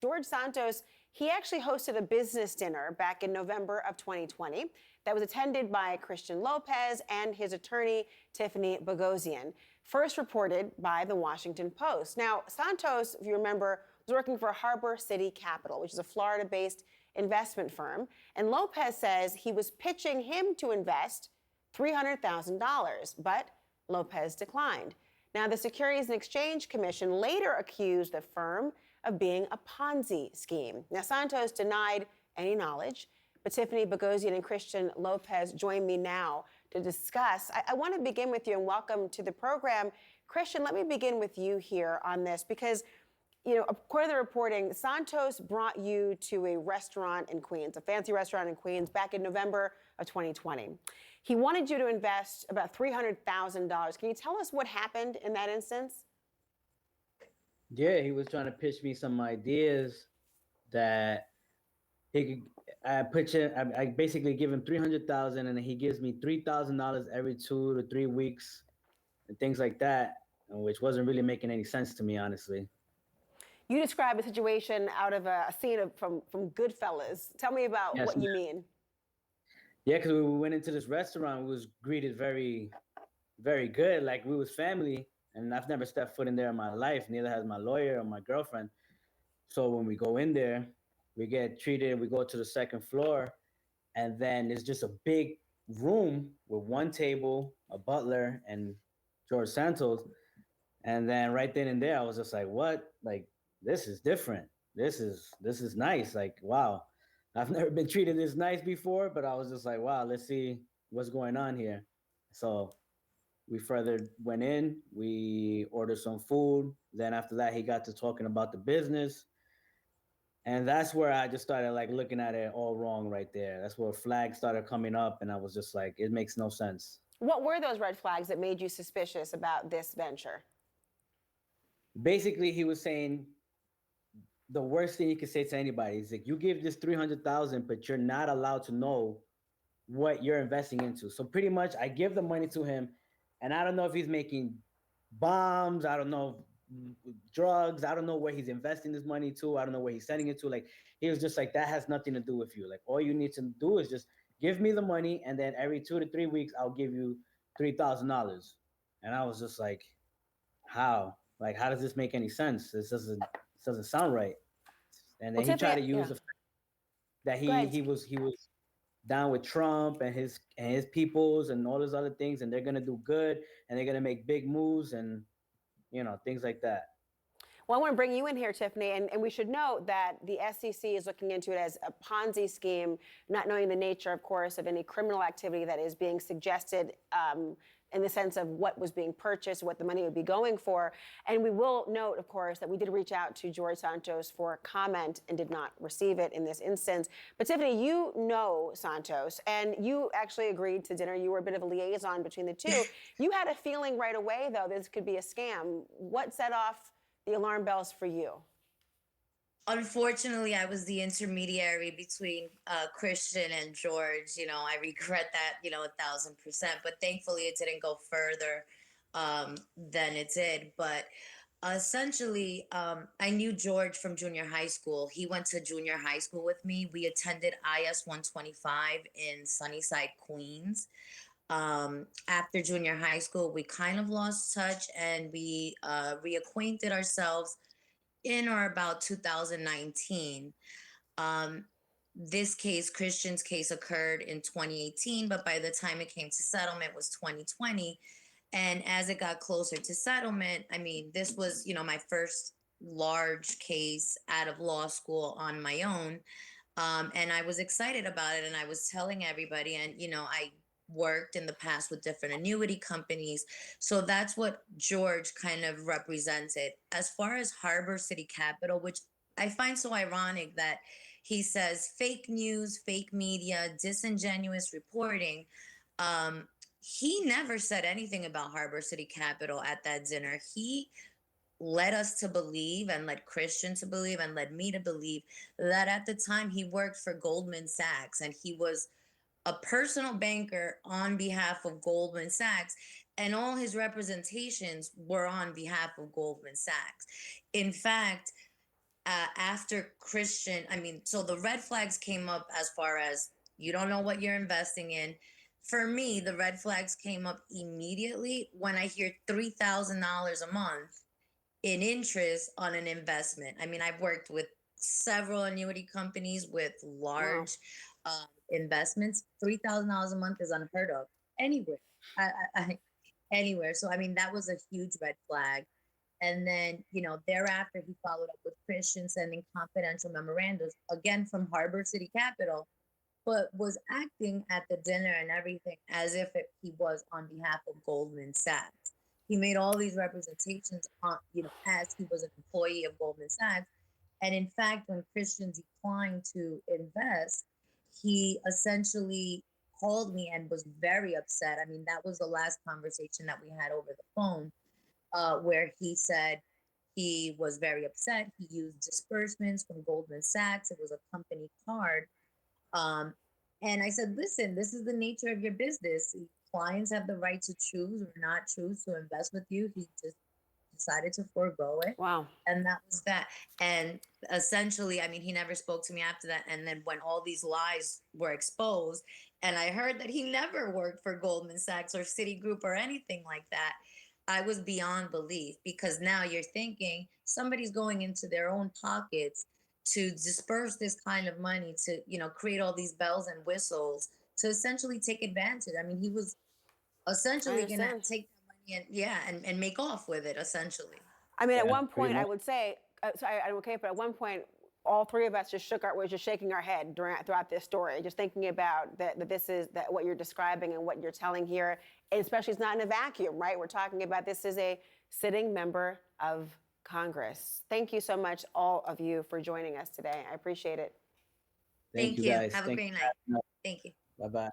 George Santos, he actually hosted a business dinner back in November of 2020 that was attended by Christian Lopez and his attorney, Tiffany Boghossian, first reported by the Washington Post. Now, Santos, if you remember, was working for Harbor City Capital, which is a Florida-based investment firm. And Lopez says he was pitching him to invest $300,000, but Lopez declined. Now, the Securities and Exchange Commission later accused the firm of being a Ponzi scheme. Now, Santos denied any knowledge, but Tiffany Boghossian and Christian Lopez join me now to discuss. I want to begin with you and welcome to the program. Christian, let me begin with you here on this because, you know, according to the reporting, Santos brought you to a restaurant in Queens, a fancy restaurant in Queens, back in November of 2020. He wanted you to invest about $300,000. Can you tell us what happened in that instance? Yeah, he was trying to pitch me some ideas that he could. I pitch it. I basically give him 300,000, and he gives me $3,000 every 2 to 3 weeks, and things like that, which wasn't really making any sense to me, honestly. You describe a situation out of a scene from Goodfellas. Tell me about Yes, what you mean. yeah, because we went into this restaurant, we was greeted very, very good, like we was family, and I've never stepped foot in there in my life. Neither has my lawyer or my girlfriend. So when we go in there, we get treated. We go to the second floor, and then it's just a big room with one table, a butler, and George Santos. And then right then and there, I was just like, "What? Like this is different. This is nice. Like wow, I've never been treated this nice before." But I was just like, "Wow, let's see what's going on here." So we further went in. We ordered some food. Then after that, he got to talking about the business, and that's where I just started like looking at it all wrong right there. That's where flags started coming up, and I was just like, it makes no sense. What were those red flags that made you suspicious about this venture? Basically, he was saying the worst thing you could say to anybody is like, you give this 300,000, but you're not allowed to know what you're investing into. So pretty much, I give the money to him, and I don't know if he's making bombs. I don't know drugs. I don't know where he's investing this money to. I don't know where he's sending it to. Like he was just like, that has nothing to do with you. Like all you need to do is just give me the money, and then every 2 to 3 weeks, I'll give you $3,000. And I was just like, how? Like, how does this make any sense? This doesn't sound right. And Well, then he tried Tiffany, to use yeah, the fact that go he ahead. he was down with Trump and his peoples and all those other things, and they're gonna do good and they're gonna make big moves and things like that. Well, I want to bring you in here, Tiffany, and we should note that the SEC is looking into it as a Ponzi scheme, not knowing the nature, of course, of any criminal activity that is being suggested in the sense of what was being purchased, what the money would be going for. And we will note, of course, that we did reach out to George Santos for comment and did not receive it in this instance. But Tiffany, you know Santos, and you actually agreed to dinner. You were a bit of a liaison between the two. You had a feeling right away, though, this could be a scam. What set off the alarm bells for you? Unfortunately, I was the intermediary between Christian and George. I regret that, 1,000%. But thankfully, it didn't go further than it did. But essentially, I knew George from junior high school. He went to junior high school with me. We attended IS 125 in Sunnyside, Queens. After junior high school, we kind of lost touch and we reacquainted ourselves in or about 2019. Um, this case, Christian's case, occurred in 2018, but by the time it came to settlement was 2020. And as it got closer to settlement, I mean, this was, my first large case out of law school on my own. And I was excited about it, and I was telling everybody, and I worked in the past with different annuity companies. So that's what George kind of represented. As far as Harbor City Capital, which I find so ironic that he says fake news, fake media, disingenuous reporting. Um, he never said anything about Harbor City Capital at that dinner. He led us to believe and led Christian to believe and led me to believe that at the time he worked for Goldman Sachs and he was a personal banker on behalf of Goldman Sachs, and all his representations were on behalf of Goldman Sachs. In fact, after Christian, I mean, so the red flags came up as far as you don't know what you're investing in. For me, the red flags came up immediately when I hear $3,000 a month in interest on an investment. I mean, I've worked with several annuity companies with Wow. large investments. $3,000 a month is unheard of anywhere. Anywhere. So I mean, that was a huge red flag. And then, thereafter, he followed up with Christian sending confidential memorandums, again from Harbor City Capital, but was acting at the dinner and everything as if he was on behalf of Goldman Sachs. He made all these representations on, as he was an employee of Goldman Sachs. And in fact, when Christian declined to invest, he essentially called me and was very upset. I mean, that was the last conversation that we had over the phone, where he said he was very upset. He used disbursements from Goldman Sachs. It was a company card. Um, and I said, listen, this is the nature of your business. Clients have the right to choose or not choose to invest with you. He just decided to forego it. Wow. And that was that. And essentially, I mean, he never spoke to me after that. And then when all these lies were exposed, and I heard that he never worked for Goldman Sachs or Citigroup or anything like that, I was beyond belief, because now you're thinking somebody's going into their own pockets to disperse this kind of money to, create all these bells and whistles to essentially take advantage. I mean, he was I essentially gonna understand. take that money and, yeah, and make off with it essentially. I mean, at Yeah, one pretty point, I much. would say, I'm okay, but at one point, all three of us was just shaking our head throughout this story, just thinking about that this is that what you're describing and what you're telling here, and especially it's not in a vacuum, right? We're talking about this is a sitting member of Congress. Thank you so much, all of you, for joining us today. I appreciate it. Thank Thank you you. guys. Have a Thank great night. you. Thank you. Bye bye.